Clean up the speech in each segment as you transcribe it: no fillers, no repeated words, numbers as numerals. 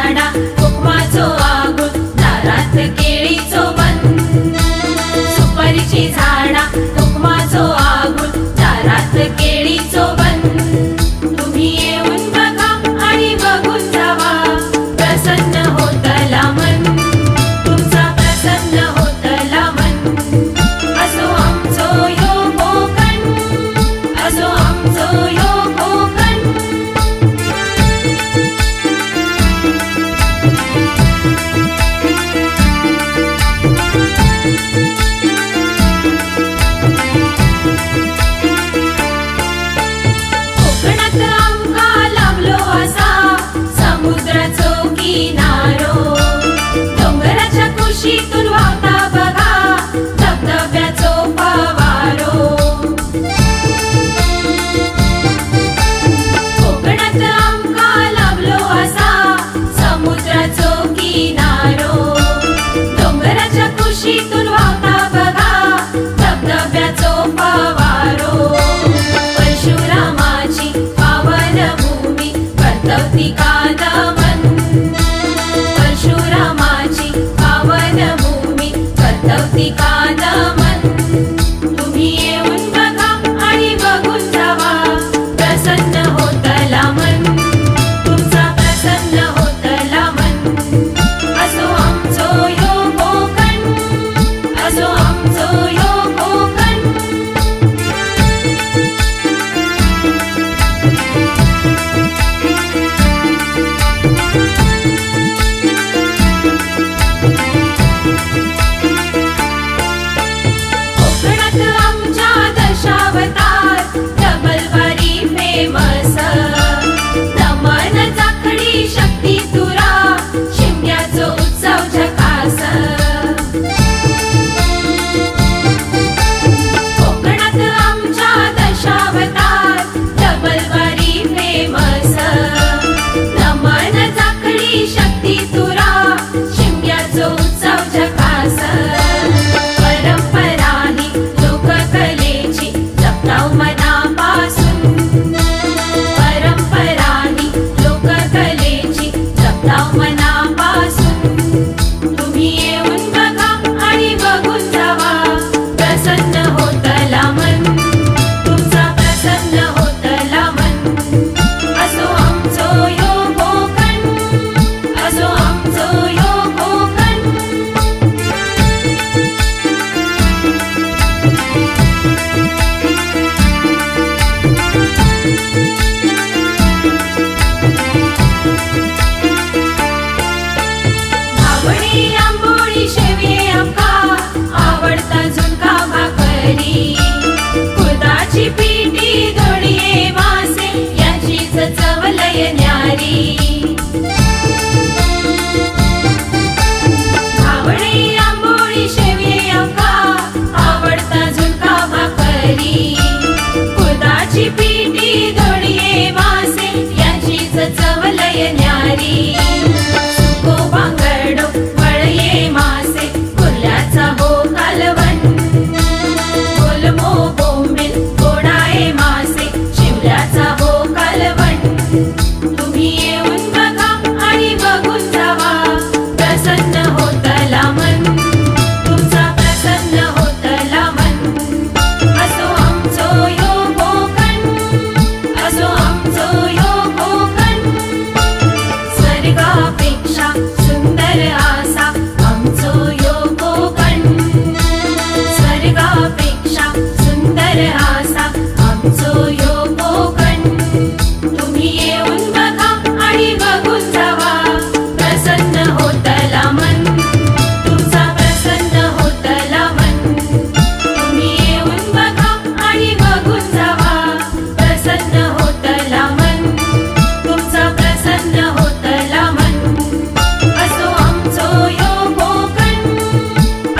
झाडा कोकमाचो आगोल दारात केळीचो बन सुपारीची झाडा कोकमाचो आगोल दारात केळीचो बन तुम्ही येऊन बघा आणि बघून जावा प्रसन्न होतला मन तुमचा प्रसन्न होतला मन असो आमचो यो कोकण असो आमचो यो कोकण कोकणात आमका लाभलो असा समुद्राचो किनारो डोंगराच्या कुशीतून वाहता बघा धबधब्याचो फवारो कोकणात आमका लाभलो असा समुद्राचो किनारो डोंगराच्या कुशीतून वाहता बघा धबधब्याचो फवारो परशुरामाची पावन भूमी वर्तवती कादमन परशुरामाची पावन भूमी वर्तवती कादमन तुम्ही येऊन बघा आणि बघून जावा प्रसन्न होतला मन तुमचा प्रसन्न होतला मन असो आमचो यो कोकण असो आमचो यो कोकण कोकणात आमच्या दशावतार डबलबारी फेमस दमन जाखडी शक्ती तुरा शिमग्याचो उत्सव झकास कोकणात आमच्या दशावतार डबलबारी फेमस दमन जाखडी शक्ती तुरा शिमग्याचो उत्सव झकास परंपराही लोककलेची जपताव मनापासून परंपराही लोककलेची जपताव मनापासून तुम्ही येऊन बघा आणि बघून जावा प्रसन्न होतला मन तुमचा प्रसन्न होतला मन असो आमचो यो कोकण असो आमचो यो कोकण भावणी आंबोळी शेवे आमका आवडता झुणका भाकरी कुळदाची पिठी दोडिये मासे याचीच चव लय न्यारी भावणी आंबोळी शेवे आमका आवडता झुणका भाकरी कुळदाची पिठी दोडिये मासे याचीच चव लय न्यारी सुको बांगडो वळये मासे कुर्ल्याचा हो कालवण कोलमो बोंबील गोडाये मासे शिवल्याचा हो कालवण तुम्ही येऊन बघा आणि बघून जावा प्रसन्न होतला मन तुमचा प्रसन्न होतला मन असो आमचो यो कोकण असो आमचो यो कोकण स्वर्गापेक्षा सुंदर असा आमचो यो कोकण स्वर्गापेक्षा सुंदर असा आमचो यो कोकण तुम्ही येऊन बघा आणि बघून जावा प्रसन्न होतला मन तुमचा प्रसन्न होतला मन तुम्ही येऊन बघा आणि बघून जावा प्रसन्न होतला मन तुमचा प्रसन्न होतला मन असो आमचो यो कोकण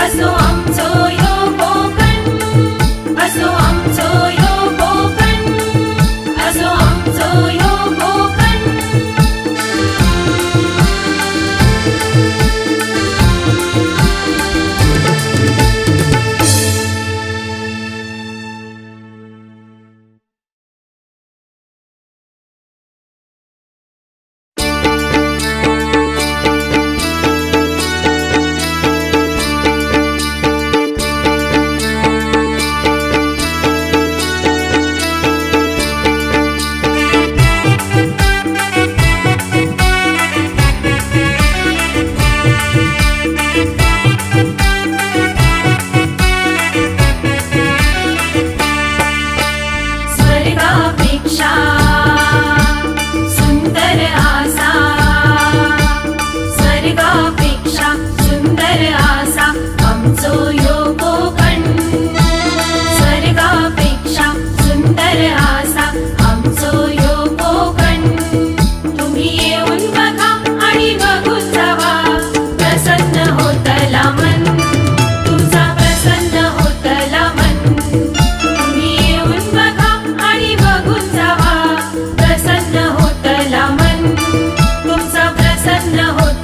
असो आमचो यो कोकण असो आमचो यो कोकण असो आमचो यो कोकण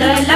होतला